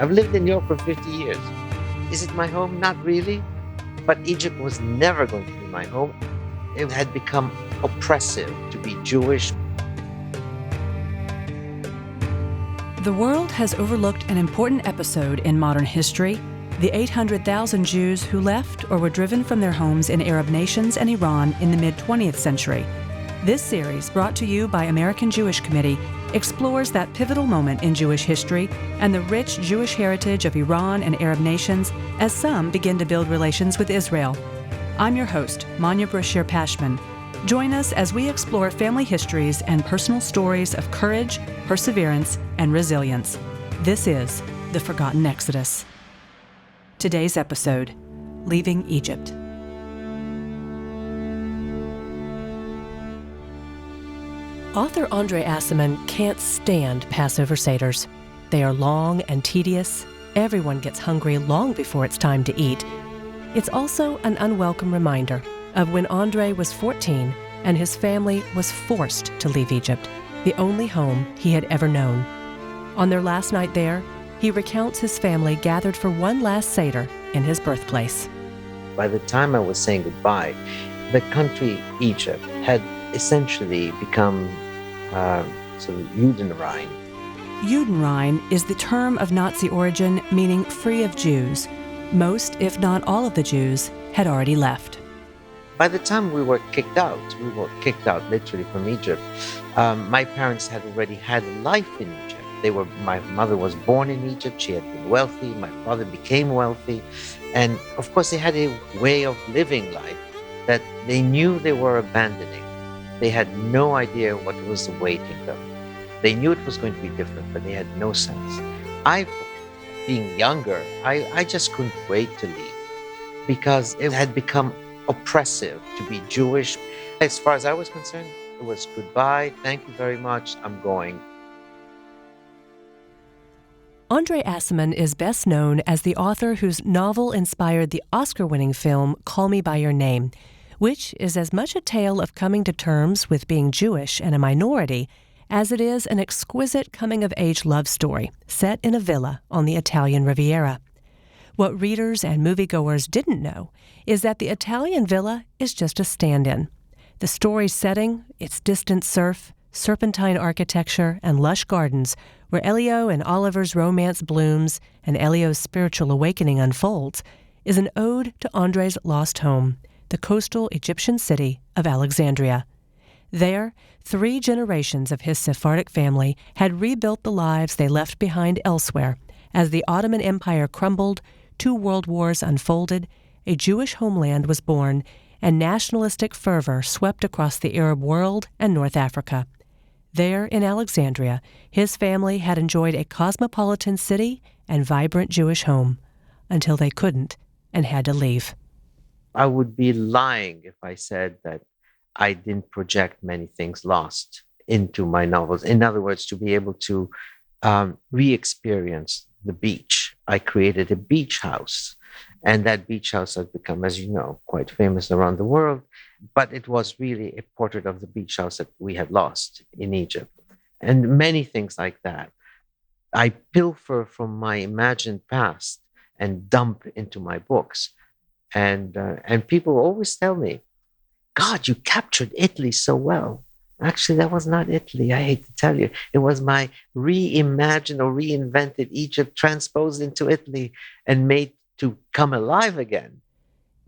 I've lived in Europe for 50 years. Is it my home? Not really. But Egypt was never going to be my home. It had become oppressive to be Jewish. The world has overlooked an important episode in modern history: the 800,000 Jews who left or were driven from their homes in Arab nations and Iran in the mid-20th century. This series, brought to you by American Jewish Committee, explores that pivotal moment in Jewish history and the rich Jewish heritage of Iran and Arab nations as some begin to build relations with Israel. I'm your host, Manya Brashear-Pashman. Join us as we explore family histories and personal stories of courage, perseverance, and resilience. This is The Forgotten Exodus. Today's episode, Leaving Egypt. Author André Aciman can't stand Passover Seders. They are long and tedious. Everyone gets hungry long before it's time to eat. It's also an unwelcome reminder of when André was 14 and his family was forced to leave Egypt, the only home he had ever known. On their last night there, he recounts his family gathered for one last Seder in his birthplace. By the time I was saying goodbye, the country Egypt had essentially become sort of Judenrein. Judenrein is the term of Nazi origin meaning free of Jews. Most, if not all of the Jews, had already left. By the time we were kicked out literally from Egypt, my parents had already had a life in Egypt. My mother was born in Egypt, she had been wealthy, my father became wealthy, and of course they had a way of living life that they knew they were abandoning. They had no idea what was awaiting them. They knew it was going to be different, but they had no sense. Being younger, I just couldn't wait to leave because it had become oppressive to be Jewish. As far as I was concerned, it was goodbye, thank you very much, I'm going. André Aciman is best known as the author whose novel inspired the Oscar-winning film Call Me By Your Name, which is as much a tale of coming to terms with being Jewish and a minority as it is an exquisite coming-of-age love story set in a villa on the Italian Riviera. What readers and moviegoers didn't know is that the Italian villa is just a stand-in. The story's setting, its distant surf, serpentine architecture, and lush gardens, where Elio and Oliver's romance blooms and Elio's spiritual awakening unfolds, is an ode to André's lost home, the coastal Egyptian city of Alexandria. There, 3 generations of his Sephardic family had rebuilt the lives they left behind elsewhere as the Ottoman Empire crumbled, 2 world wars unfolded, a Jewish homeland was born, and nationalistic fervor swept across the Arab world and North Africa. There in Alexandria, his family had enjoyed a cosmopolitan city and vibrant Jewish home until they couldn't and had to leave. I would be lying if I said that I didn't project many things lost into my novels. In other words, to be able to re-experience the beach. I created a beach house, and that beach house has become, as you know, quite famous around the world. But it was really a portrait of the beach house that we had lost in Egypt, and many things like that. I pilfer from my imagined past and dump into my books. And people always tell me, God, you captured Italy so well. Actually, that was not Italy. I hate to tell you. It was my reimagined or reinvented Egypt transposed into Italy and made to come alive again.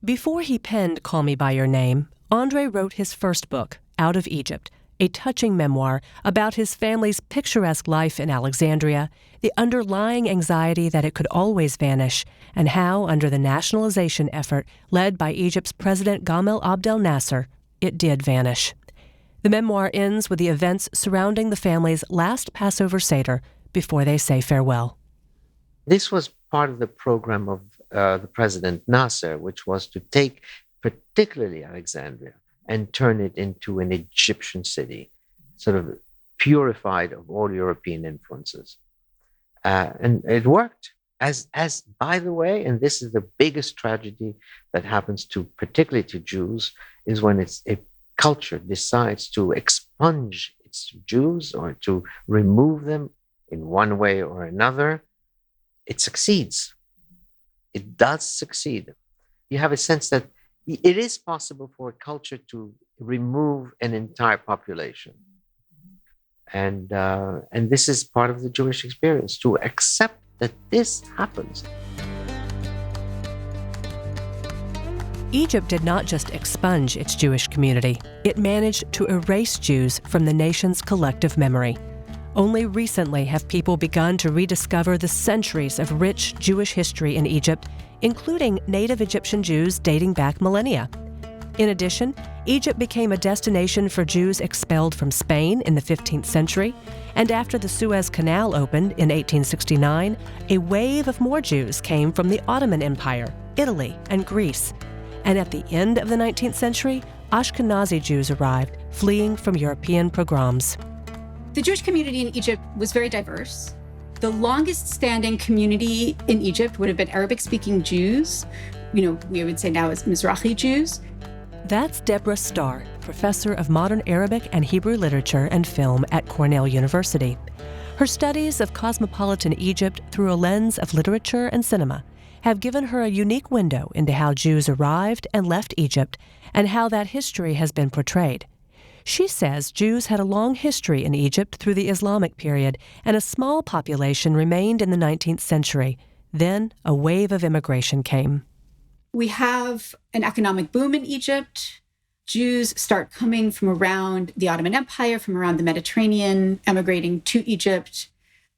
Before he penned Call Me By Your Name, André wrote his first book, Out of Egypt, a touching memoir about his family's picturesque life in Alexandria, the underlying anxiety that it could always vanish, and how, under the nationalization effort led by Egypt's President Gamal Abdel Nasser, it did vanish. The memoir ends with the events surrounding the family's last Passover Seder before they say farewell. This was part of the program of the President Nasser, which was to take particularly Alexandria and turn it into an Egyptian city, sort of purified of all European influences. And it worked. As by the way, and this is the biggest tragedy that happens to, particularly to Jews, is when a culture decides to expunge its Jews or to remove them in one way or another. it succeeds. It does succeed. You have a sense that it is possible for a culture to remove an entire population. And this is part of the Jewish experience, to accept that this happens. Egypt did not just expunge its Jewish community, it managed to erase Jews from the nation's collective memory. Only recently have people begun to rediscover the centuries of rich Jewish history in Egypt, including native Egyptian Jews dating back millennia. In addition, Egypt became a destination for Jews expelled from Spain in the 15th century, and after the Suez Canal opened in 1869, a wave of more Jews came from the Ottoman Empire, Italy, and Greece. And at the end of the 19th century, Ashkenazi Jews arrived, fleeing from European pogroms. The Jewish community in Egypt was very diverse. The longest standing community in Egypt would have been Arabic-speaking Jews. We would say now as Mizrahi Jews. That's Deborah Starr, professor of modern Arabic and Hebrew literature and film at Cornell University. Her studies of cosmopolitan Egypt through a lens of literature and cinema have given her a unique window into how Jews arrived and left Egypt and how that history has been portrayed. She says Jews had a long history in Egypt through the Islamic period, and a small population remained in the 19th century. Then a wave of immigration came. We have an economic boom in Egypt. Jews start coming from around the Ottoman Empire, from around the Mediterranean, emigrating to Egypt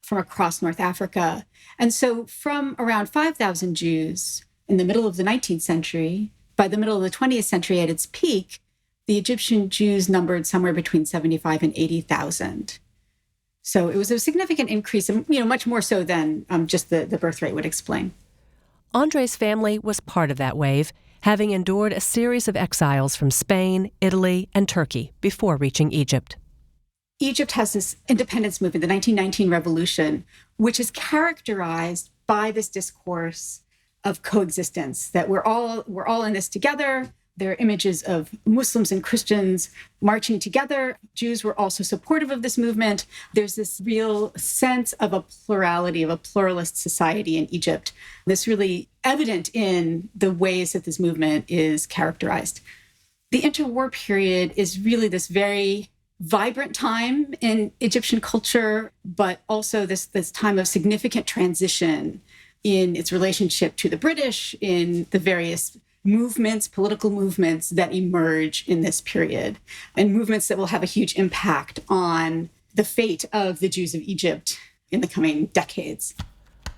from across North Africa. And so from around 5,000 Jews in the middle of the 19th century, by the middle of the 20th century at its peak, the Egyptian Jews numbered somewhere between 75 and 80,000. So it was a significant increase, much more so than just the birth rate would explain. André's family was part of that wave, having endured a series of exiles from Spain, Italy, and Turkey before reaching Egypt. Egypt has this independence movement, the 1919 revolution, which is characterized by this discourse of coexistence, that we're all in this together. There are images of Muslims and Christians marching together. Jews were also supportive of this movement. There's this real sense of a plurality, of a pluralist society in Egypt. This really evident in the ways that this movement is characterized. The interwar period is really this very vibrant time in Egyptian culture, but also this time of significant transition in its relationship to the British, in the various movements, political movements that emerge in this period, and movements that will have a huge impact on the fate of the Jews of Egypt in the coming decades.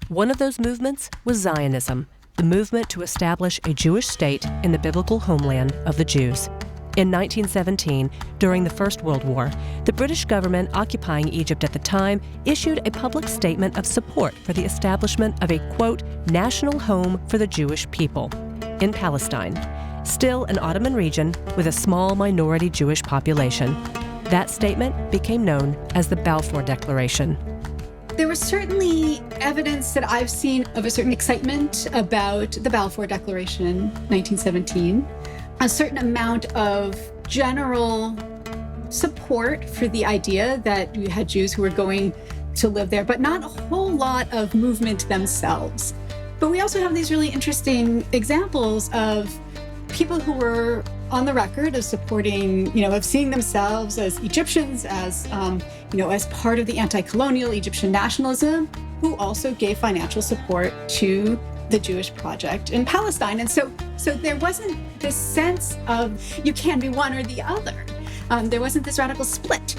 One of those movements was Zionism, the movement to establish a Jewish state in the biblical homeland of the Jews. In 1917, during the First World War, the British government occupying Egypt at the time issued a public statement of support for the establishment of a, quote, national home for the Jewish people in Palestine, still an Ottoman region with a small minority Jewish population. That statement became known as the Balfour Declaration. There was certainly evidence that I've seen of a certain excitement about the Balfour Declaration, 1917. A certain amount of general support for the idea that we had Jews who were going to live there, but not a whole lot of movement themselves. But we also have these really interesting examples of people who were on the record of supporting, of seeing themselves as Egyptians, as part of the anti-colonial Egyptian nationalism, who also gave financial support to the Jewish project in Palestine. And so there wasn't this sense of you can be one or the other. There wasn't this radical split.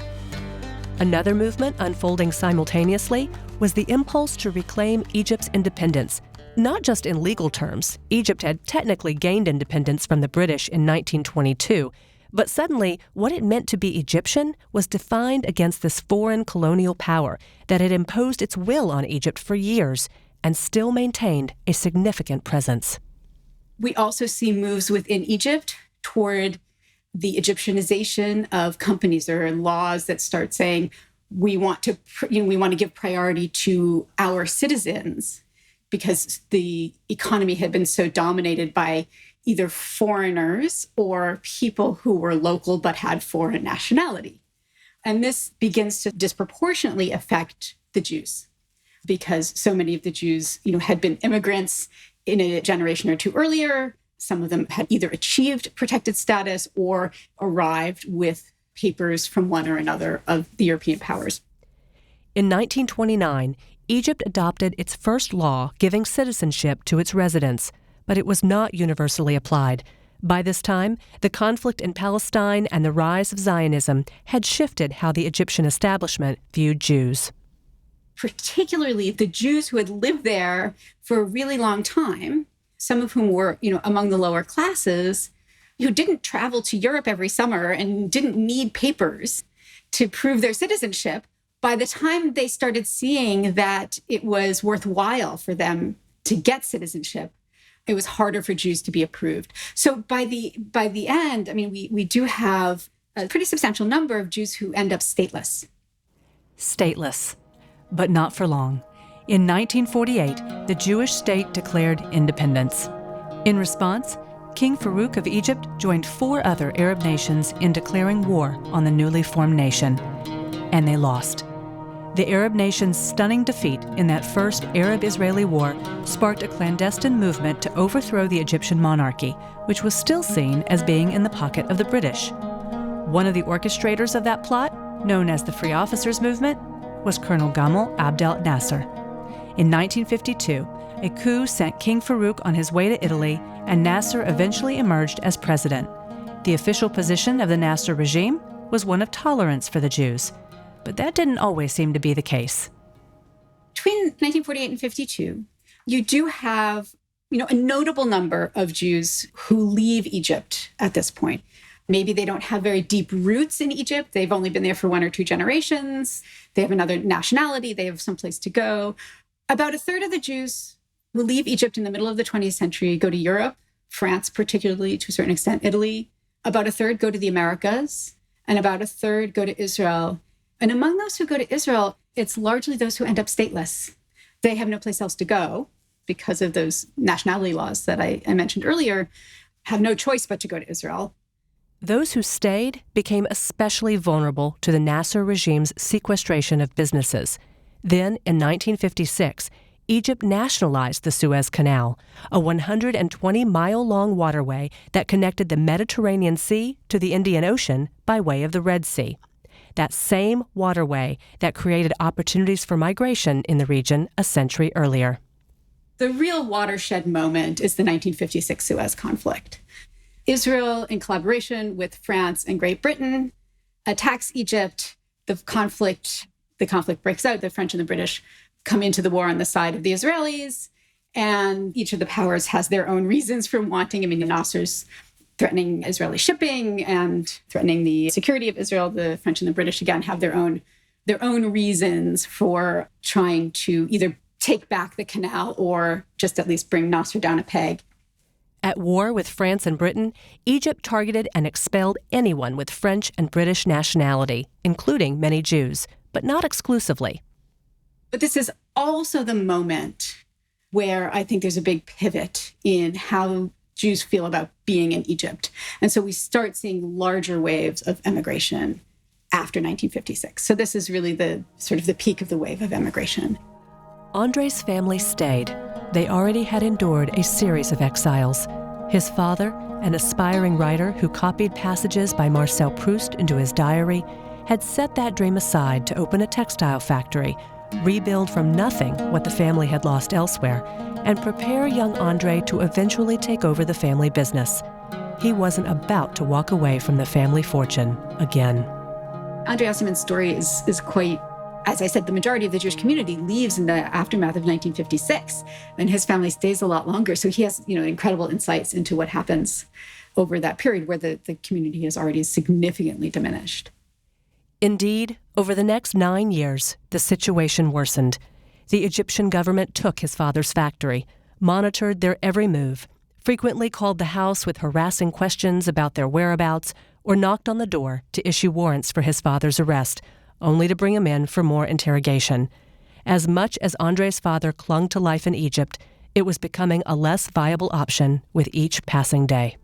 Another movement unfolding simultaneously was the impulse to reclaim Egypt's independence. Not just in legal terms. Egypt had technically gained independence from the British in 1922, but suddenly what it meant to be Egyptian was defined against this foreign colonial power that had imposed its will on Egypt for years and still maintained a significant presence. We also see moves within Egypt toward the Egyptianization of companies. There are laws that start saying we want to give priority to our citizens because the economy had been so dominated by either foreigners or people who were local but had foreign nationality. And this begins to disproportionately affect the Jews. because so many of the Jews, had been immigrants in a generation or two earlier. Some of them had either achieved protected status or arrived with papers from one or another of the European powers. In 1929, Egypt adopted its first law giving citizenship to its residents, but it was not universally applied. By this time, the conflict in Palestine and the rise of Zionism had shifted how the Egyptian establishment viewed Jews. Particularly the Jews who had lived there for a really long time, some of whom were, among the lower classes, who didn't travel to Europe every summer and didn't need papers to prove their citizenship. By the time they started seeing that it was worthwhile for them to get citizenship, it was harder for Jews to be approved. So by the end, we do have a pretty substantial number of Jews who end up stateless. Stateless, but not for long. In 1948, the Jewish state declared independence. In response, King Farouk of Egypt joined 4 other Arab nations in declaring war on the newly formed nation, and they lost. The Arab nations' stunning defeat in that first Arab-Israeli war sparked a clandestine movement to overthrow the Egyptian monarchy, which was still seen as being in the pocket of the British. One of the orchestrators of that plot, known as the Free Officers Movement, was Colonel Gamal Abdel Nasser. In 1952, a coup sent King Farouk on his way to Italy, and Nasser eventually emerged as president. The official position of the Nasser regime was one of tolerance for the Jews. But that didn't always seem to be the case. Between 1948 and 52, you do have, a notable number of Jews who leave Egypt at this point. Maybe they don't have very deep roots in Egypt. They've only been there for 1 or 2 generations. They have another nationality. They have someplace to go. About a third of the Jews who leave Egypt in the middle of the 20th century go to Europe, France particularly, to a certain extent, Italy. About a third go to the Americas, and about a third go to Israel. And among those who go to Israel, it's largely those who end up stateless. They have no place else to go because of those nationality laws that I mentioned earlier, have no choice but to go to Israel. Those who stayed became especially vulnerable to the Nasser regime's sequestration of businesses. Then, in 1956, Egypt nationalized the Suez Canal, a 120-mile-long waterway that connected the Mediterranean Sea to the Indian Ocean by way of the Red Sea. That same waterway that created opportunities for migration in the region a century earlier. The real watershed moment is the 1956 Suez conflict. Israel, in collaboration with France and Great Britain, attacks Egypt. The conflict breaks out. The French and the British come into the war on the side of the Israelis, and each of the powers has their own reasons for wanting. Nasser's threatening Israeli shipping and threatening the security of Israel. The French and the British, again, have their own reasons for trying to either take back the canal or just at least bring Nasser down a peg. At war with France and Britain, Egypt targeted and expelled anyone with French and British nationality, including many Jews, but not exclusively. But this is also the moment where I think there's a big pivot in how Jews feel about being in Egypt. And so we start seeing larger waves of emigration after 1956. So this is really the sort of the peak of the wave of emigration. André's family stayed. They already had endured a series of exiles. His father, an aspiring writer who copied passages by Marcel Proust into his diary, had set that dream aside to open a textile factory, rebuild from nothing what the family had lost elsewhere, and prepare young André to eventually take over the family business. He wasn't about to walk away from the family fortune again. André Aciman's story is quite, as I said, the majority of the Jewish community leaves in the aftermath of 1956, and his family stays a lot longer. So he has, incredible insights into what happens over that period where the community has already significantly diminished. Indeed, over the next 9 years, the situation worsened. The Egyptian government took his father's factory, monitored their every move, frequently called the house with harassing questions about their whereabouts, or knocked on the door to issue warrants for his father's arrest, only to bring him in for more interrogation. As much as André's father clung to life in Egypt, it was becoming a less viable option with each passing day.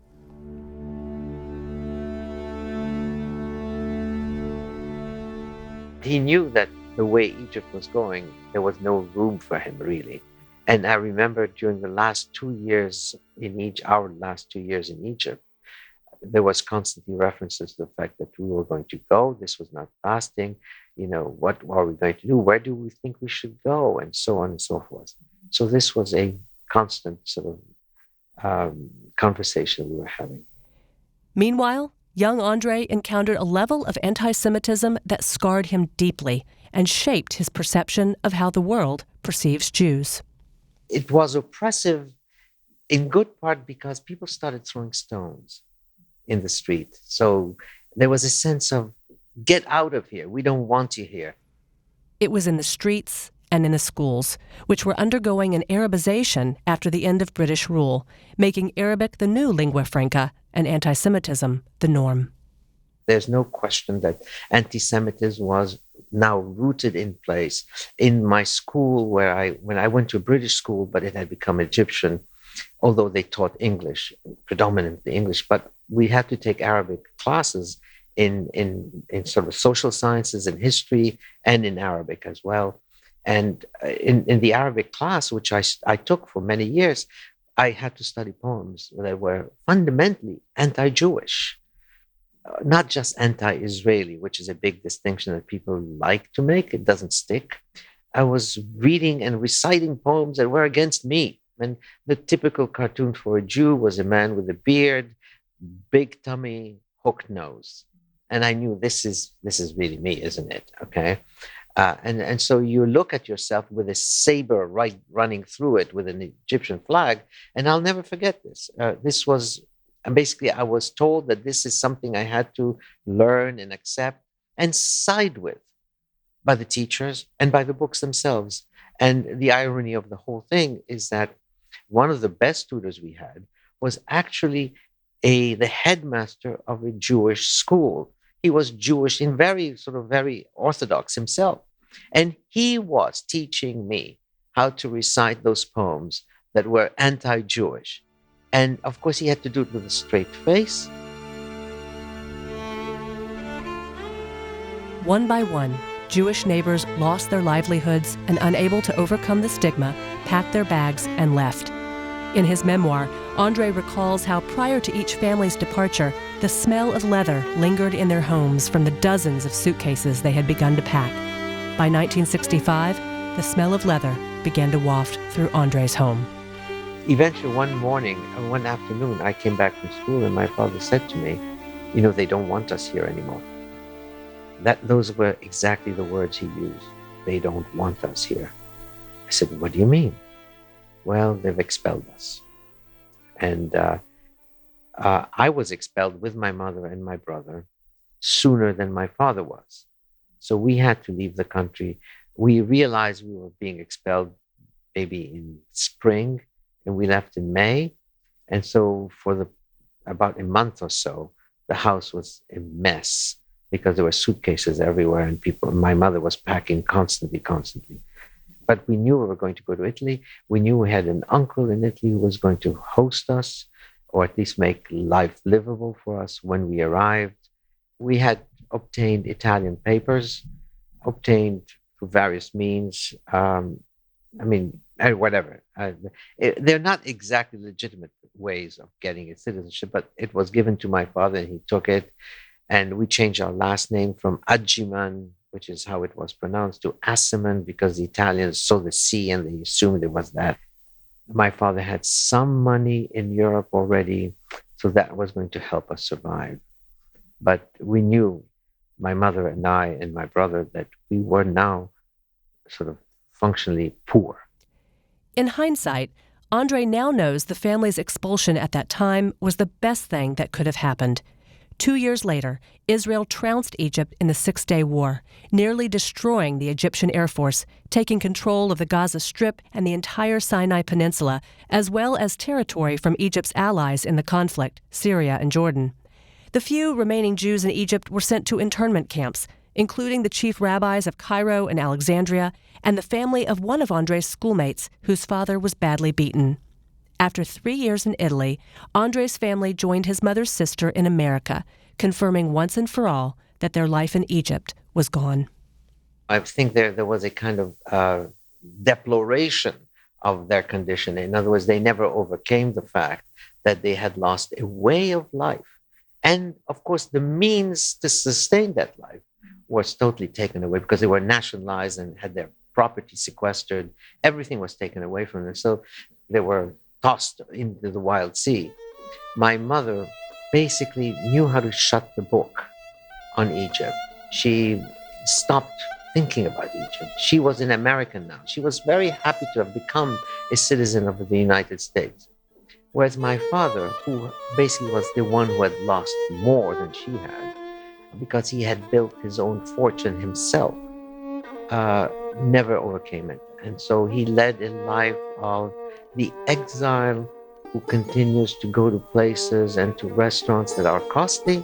He knew that the way Egypt was going, there was no room for him really. And I remember during the last 2 years our last 2 years in Egypt, there was constantly references to the fact that we were going to go. This was not lasting. What are we going to do? Where do we think we should go? And so on and so forth. So this was a constant sort of conversation we were having. Meanwhile, young André encountered a level of anti-Semitism that scarred him deeply and shaped his perception of how the world perceives Jews. It was oppressive in good part because people started throwing stones in the street. So there was a sense of, get out of here. We don't want you here. It was in the streets and in the schools, which were undergoing an Arabization after the end of British rule, making Arabic the new lingua franca and anti-Semitism the norm. There's no question that anti-Semitism was now rooted in place. In my school, when I went to a British school, but it had become Egyptian, although they taught English, predominantly English, but we had to take Arabic classes in sort of social sciences and history and in Arabic as well. And in the Arabic class, which I took for many years, I had to study poems that were fundamentally anti-Jewish, not just anti-Israeli, which is a big distinction that people like to make. It doesn't stick. I was reading and reciting poems that were against me. And the typical cartoon for a Jew was a man with a beard, big tummy, hooked nose. And I knew this is really me, isn't it? Okay. And so you look at yourself with a saber running through it with an Egyptian flag. And I'll never forget this. This was basically, I was told that this is something I had to learn and accept and side with by the teachers and by the books themselves. And the irony of the whole thing is that one of the best tutors we had was actually the headmaster of a Jewish school. He was Jewish and very Orthodox himself. And he was teaching me how to recite those poems that were anti-Jewish. And of course, he had to do it with a straight face. One by one, Jewish neighbors lost their livelihoods and, unable to overcome the stigma, packed their bags and left. In his memoir, André recalls how prior to each family's departure, the smell of leather lingered in their homes from the dozens of suitcases they had begun to pack. By 1965, the smell of leather began to waft through André's home. Eventually, one afternoon, I came back from school and my father said to me, they don't want us here anymore. Those were exactly the words he used. They don't want us here. I said, what do you mean? Well, they've expelled us. And I was expelled with my mother and my brother sooner than my father was. So we had to leave the country. We realized we were being expelled maybe in spring, and we left in May. And so for about a month or so, the house was a mess because there were suitcases everywhere and my mother was packing constantly. But we knew we were going to go to Italy. We knew we had an uncle in Italy who was going to host us, or at least make life livable for us when we arrived. We had obtained Italian papers, obtained through various means. Whatever. They're not exactly legitimate ways of getting a citizenship, but it was given to my father and he took it. And we changed our last name from Aciman, which is how it was pronounced, to Aciman, because the Italians saw the C and they assumed it was that. My father had some money in Europe already, so that was going to help us survive. But we knew, my mother and I and my brother, that we were now sort of functionally poor. In hindsight, André now knows the family's expulsion at that time was the best thing that could have happened. 2 years later, Israel trounced Egypt in the Six-Day War, nearly destroying the Egyptian Air Force, taking control of the Gaza Strip and the entire Sinai Peninsula, as well as territory from Egypt's allies in the conflict, Syria and Jordan. The few remaining Jews in Egypt were sent to internment camps, including the chief rabbis of Cairo and Alexandria, and the family of one of André's schoolmates, whose father was badly beaten. After 3 years in Italy, André's family joined his mother's sister in America, confirming once and for all that their life in Egypt was gone. I think there was a kind of deploration of their condition. In other words, they never overcame the fact that they had lost a way of life. And of course, the means to sustain that life was totally taken away because they were nationalized and had their property sequestered. Everything was taken away from them. So they were tossed into the wild sea. My mother basically knew how to shut the book on Egypt. She stopped thinking about Egypt. She was an American now. She was very happy to have become a citizen of the United States. Whereas my father, who basically was the one who had lost more than she had, because he had built his own fortune himself, never overcame it. And so he led a life of the exile who continues to go to places and to restaurants that are costly,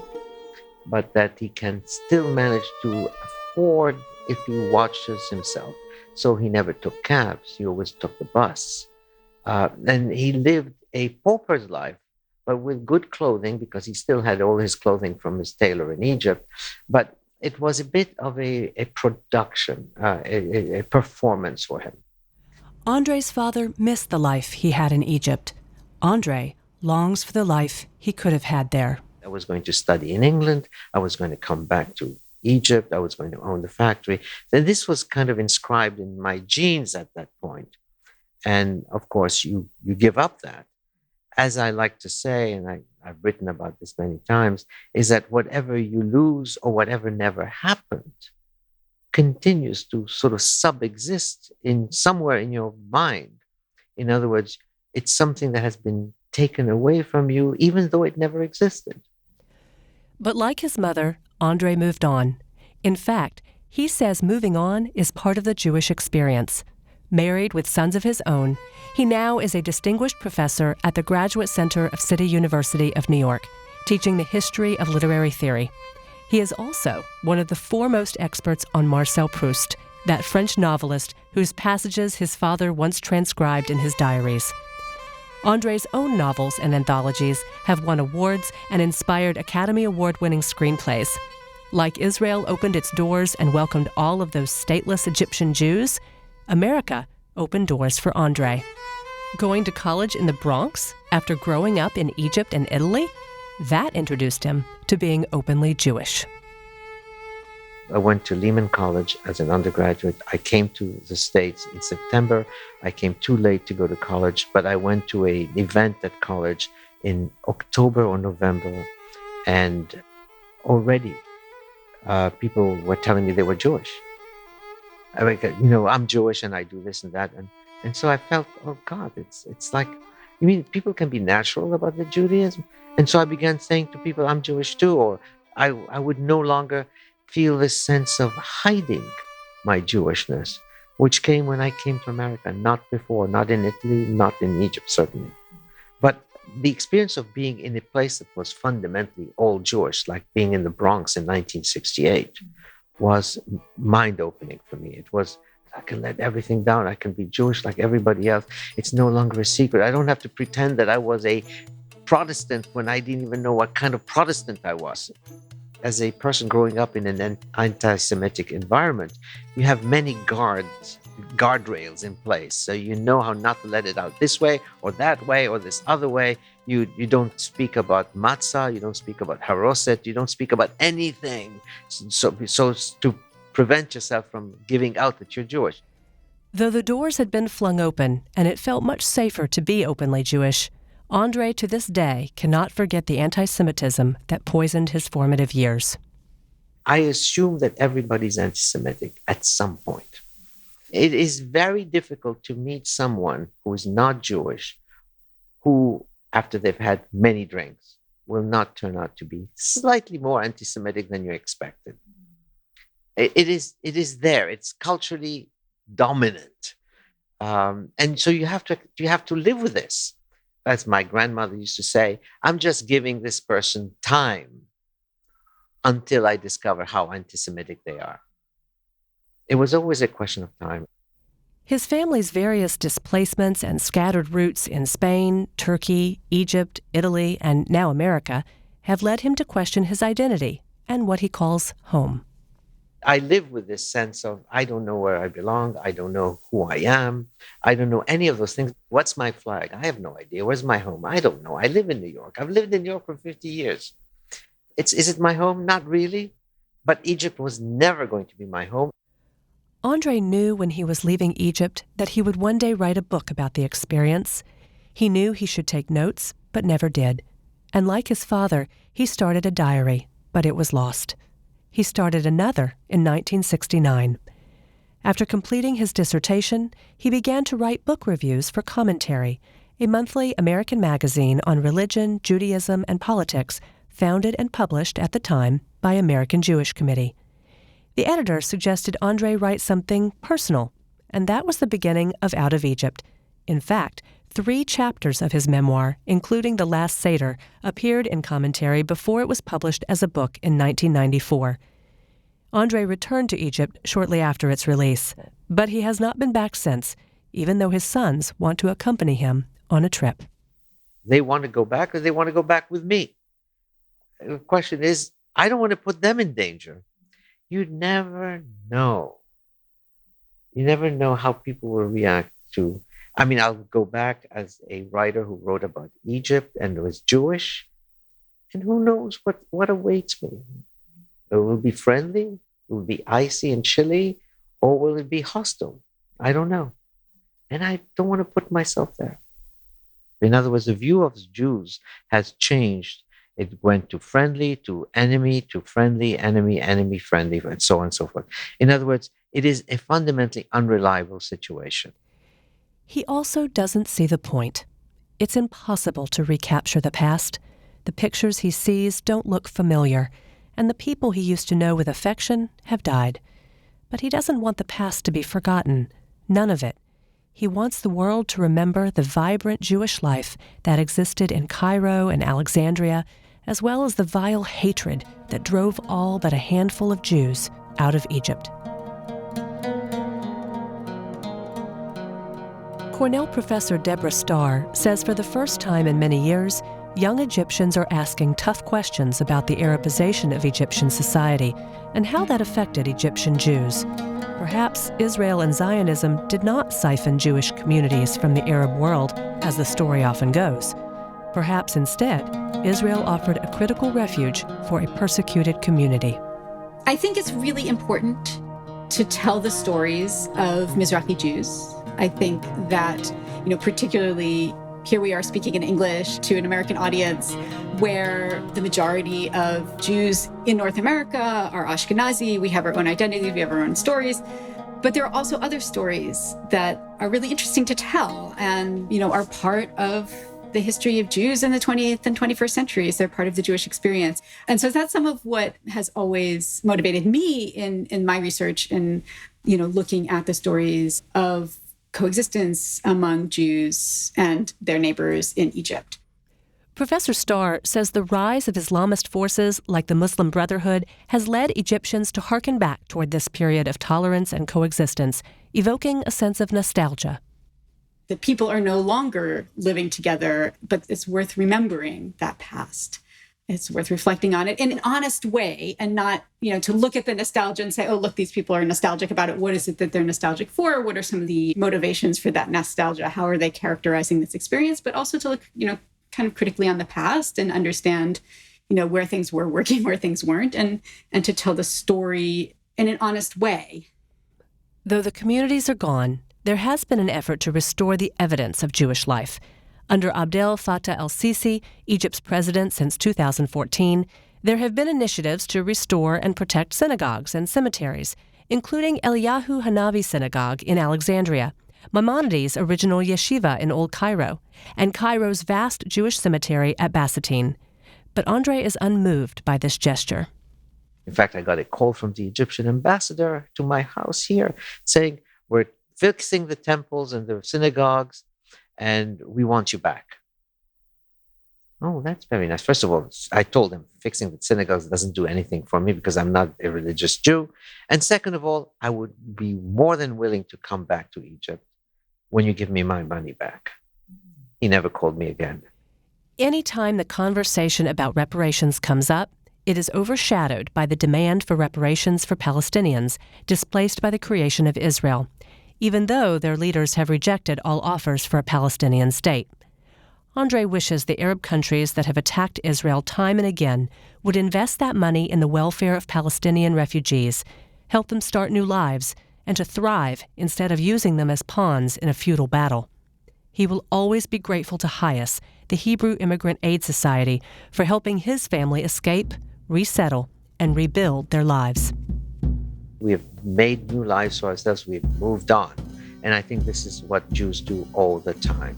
but that he can still manage to afford if he watches himself. So he never took cabs, he always took the bus. And he lived a pauper's life, but with good clothing, because he still had all his clothing from his tailor in Egypt. But it was a bit of a production, a performance for him. André's father missed the life he had in Egypt. André longs for the life he could have had there. I was going to study in England. I was going to come back to Egypt. I was going to own the factory. So this was kind of inscribed in my genes at that point. And of course, you give up that. As I like to say, and I've written about this many times, is that whatever you lose or whatever never happened continues to sort of subexist in somewhere in your mind. In other words, it's something that has been taken away from you, even though it never existed. But like his mother, André moved on. In fact, he says moving on is part of the Jewish experience. Married with sons of his own, he now is a distinguished professor at the Graduate Center of City University of New York, teaching the history of literary theory. He is also one of the foremost experts on Marcel Proust, that French novelist whose passages his father once transcribed in his diaries. André's own novels and anthologies have won awards and inspired Academy Award-winning screenplays. Like Israel opened its doors and welcomed all of those stateless Egyptian Jews, America opened doors for André. Going to college in the Bronx after growing up in Egypt and Italy, that introduced him to being openly Jewish. I went to Lehman College as an undergraduate. I came to the States in September. I came too late to go to college, but I went to an event at college in October or November, and already people were telling me they were Jewish. I mean, I'm Jewish and I do this and that. And so I felt, oh God, it's like, you mean people can be natural about their Judaism? And so I began saying to people, I'm Jewish too, or I would no longer feel this sense of hiding my Jewishness, which came when I came to America, not before, not in Italy, not in Egypt, certainly. But the experience of being in a place that was fundamentally all Jewish, like being in the Bronx in 1968, was mind-opening for me. It was, I can let everything down. I can be Jewish like everybody else. It's no longer a secret. I don't have to pretend that I was a Protestant when I didn't even know what kind of Protestant I was. As a person growing up in an anti-Semitic environment, you have many guardrails in place. So you know how not to let it out this way or that way or this other way. You don't speak about matzah, you don't speak about haroset, you don't speak about anything. So to prevent yourself from giving out that you're Jewish. Though the doors had been flung open and it felt much safer to be openly Jewish, André to this day cannot forget the anti-Semitism that poisoned his formative years. I assume that everybody's anti-Semitic at some point. It is very difficult to meet someone who is not Jewish, who, after they've had many drinks, will not turn out to be slightly more anti-Semitic than you expected. It is there. It's culturally dominant. And so you have to live with this. As my grandmother used to say, I'm just giving this person time until I discover how anti-Semitic they are. It was always a question of time. His family's various displacements and scattered roots in Spain, Turkey, Egypt, Italy, and now America have led him to question his identity and what he calls home. I live with this sense of, I don't know where I belong. I don't know who I am. I don't know any of those things. What's my flag? I have no idea. Where's my home? I don't know. I live in New York. I've lived in New York for 50 years. Is it my home? Not really. But Egypt was never going to be my home. André knew when he was leaving Egypt that he would one day write a book about the experience. He knew he should take notes, but never did. And like his father, he started a diary, but it was lost. He started another in 1969. After completing his dissertation, he began to write book reviews for Commentary, a monthly American magazine on religion, Judaism, and politics, founded and published at the time by American Jewish Committee. The editor suggested André write something personal, and that was the beginning of Out of Egypt. In fact, 3 chapters of his memoir, including The Last Seder, appeared in Commentary before it was published as a book in 1994. André returned to Egypt shortly after its release, but he has not been back since, even though his sons want to accompany him on a trip. They want to go back, or they want to go back with me. The question is, I don't want to put them in danger. You never know. You never know how people will react to. I mean, I'll go back as a writer who wrote about Egypt and was Jewish, and who knows what awaits me. It will be friendly, it will be icy and chilly, or will it be hostile? I don't know. And I don't want to put myself there. In other words, the view of Jews has changed. It went to friendly, to enemy, to friendly, enemy, friendly, and so on and so forth. In other words, it is a fundamentally unreliable situation. He also doesn't see the point. It's impossible to recapture the past. The pictures he sees don't look familiar, and the people he used to know with affection have died. But he doesn't want the past to be forgotten. None of it. He wants the world to remember the vibrant Jewish life that existed in Cairo and Alexandria, as well as the vile hatred that drove all but a handful of Jews out of Egypt. Cornell professor Deborah Starr says for the first time in many years, young Egyptians are asking tough questions about the Arabization of Egyptian society and how that affected Egyptian Jews. Perhaps Israel and Zionism did not siphon Jewish communities from the Arab world, as the story often goes. Perhaps instead, Israel offered a critical refuge for a persecuted community. I think it's really important to tell the stories of Mizrahi Jews. I think that, particularly here we are speaking in English to an American audience where the majority of Jews in North America are Ashkenazi. We have our own identity, we have our own stories. But there are also other stories that are really interesting to tell and, are part of the history of Jews in the 20th and 21st centuries. They're part of the Jewish experience. And so that's some of what has always motivated me in my research and, looking at the stories of coexistence among Jews and their neighbors in Egypt. Professor Starr says the rise of Islamist forces like the Muslim Brotherhood has led Egyptians to hearken back toward this period of tolerance and coexistence, evoking a sense of nostalgia. The people are no longer living together, but it's worth remembering that past. It's worth reflecting on it in an honest way and not, to look at the nostalgia and say, oh, look, these people are nostalgic about it. What is it that they're nostalgic for? What are some of the motivations for that nostalgia? How are they characterizing this experience? But also to look, kind of critically on the past and understand, where things were working, where things weren't, and to tell the story in an honest way. Though the communities are gone, there has been an effort to restore the evidence of Jewish life. Under Abdel Fattah el-Sisi, Egypt's president since 2014, there have been initiatives to restore and protect synagogues and cemeteries, including Eliyahu Hanavi Synagogue in Alexandria, Maimonides' original yeshiva in Old Cairo, and Cairo's vast Jewish cemetery at Basseterre. But André is unmoved by this gesture. In fact, I got a call from the Egyptian ambassador to my house here saying, we're fixing the temples and the synagogues, and we want you back. Oh, that's very nice. First of all, I told him fixing the synagogues doesn't do anything for me because I'm not a religious Jew. And second of all, I would be more than willing to come back to Egypt when you give me my money back. He never called me again. Anytime the conversation about reparations comes up, it is overshadowed by the demand for reparations for Palestinians displaced by the creation of Israel, even though their leaders have rejected all offers for a Palestinian state. André wishes the Arab countries that have attacked Israel time and again would invest that money in the welfare of Palestinian refugees, help them start new lives, and to thrive instead of using them as pawns in a feudal battle. He will always be grateful to HIAS, the Hebrew Immigrant Aid Society, for helping his family escape, resettle, and rebuild their lives. We have made new lives for ourselves. We've moved on. And I think this is what Jews do all the time.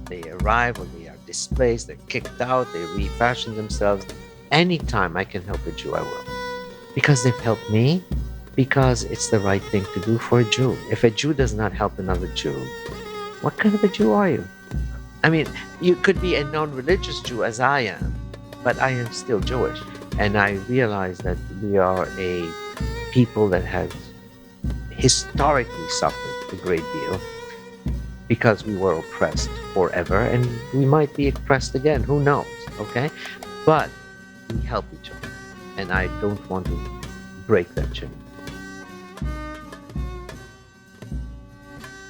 They arrive or they are displaced, they're kicked out, they refashion themselves. Anytime I can help a Jew, I will. Because they've helped me, because it's the right thing to do for a Jew. If a Jew does not help another Jew, what kind of a Jew are you? I mean, you could be a non-religious Jew as I am, but I am still Jewish. And I realize that we are a people that has historically suffered a great deal because we were oppressed forever, and we might be oppressed again, who knows, okay? But we help each other, and I don't want to break that chain.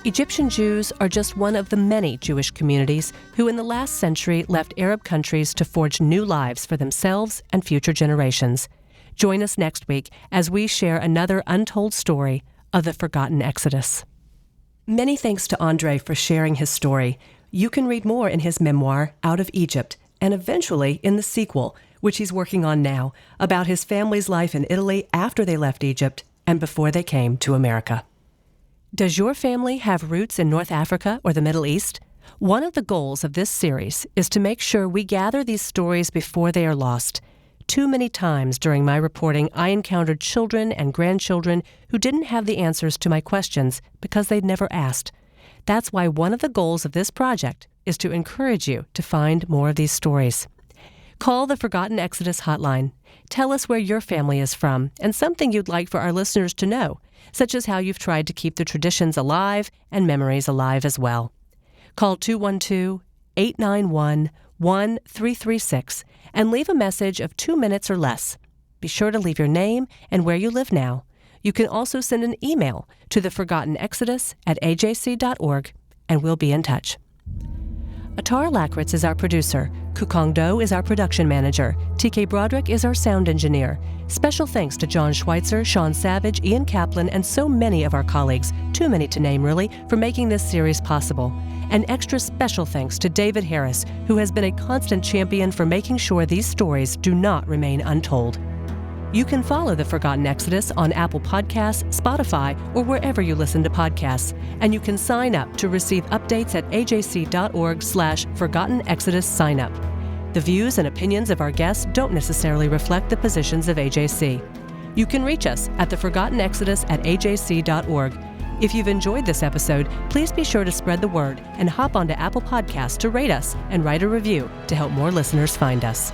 Egyptian Jews are just one of the many Jewish communities who in the last century left Arab countries to forge new lives for themselves and future generations. Join us next week as we share another untold story of the forgotten Exodus. Many thanks to André for sharing his story. You can read more in his memoir, Out of Egypt, and eventually in the sequel, which he's working on now, about his family's life in Italy after they left Egypt and before they came to America. Does your family have roots in North Africa or the Middle East? One of the goals of this series is to make sure we gather these stories before they are lost. Too many times during my reporting, I encountered children and grandchildren who didn't have the answers to my questions because they'd never asked. That's why one of the goals of this project is to encourage you to find more of these stories. Call the Forgotten Exodus hotline. Tell us where your family is from and something you'd like for our listeners to know, such as how you've tried to keep the traditions alive and memories alive as well. Call 212-891-1336 and leave a message of 2 minutes or less. Be sure to leave your name and where you live now. You can also send an email to theforgottenexodus@ajc.org, and we'll be in touch. Atara Lakritz is our producer. Kukong Do is our production manager. TK Broderick is our sound engineer. Special thanks to John Schweitzer, Sean Savage, Ian Kaplan, and so many of our colleagues, too many to name really, for making this series possible. An extra special thanks to David Harris, who has been a constant champion for making sure these stories do not remain untold. You can follow The Forgotten Exodus on Apple Podcasts, Spotify, or wherever you listen to podcasts. And you can sign up to receive updates at ajc.org/Forgotten Exodus sign up. The views and opinions of our guests don't necessarily reflect the positions of AJC. You can reach us at theforgottenexodus@ajc.org. If you've enjoyed this episode, please be sure to spread the word and hop onto Apple Podcasts to rate us and write a review to help more listeners find us.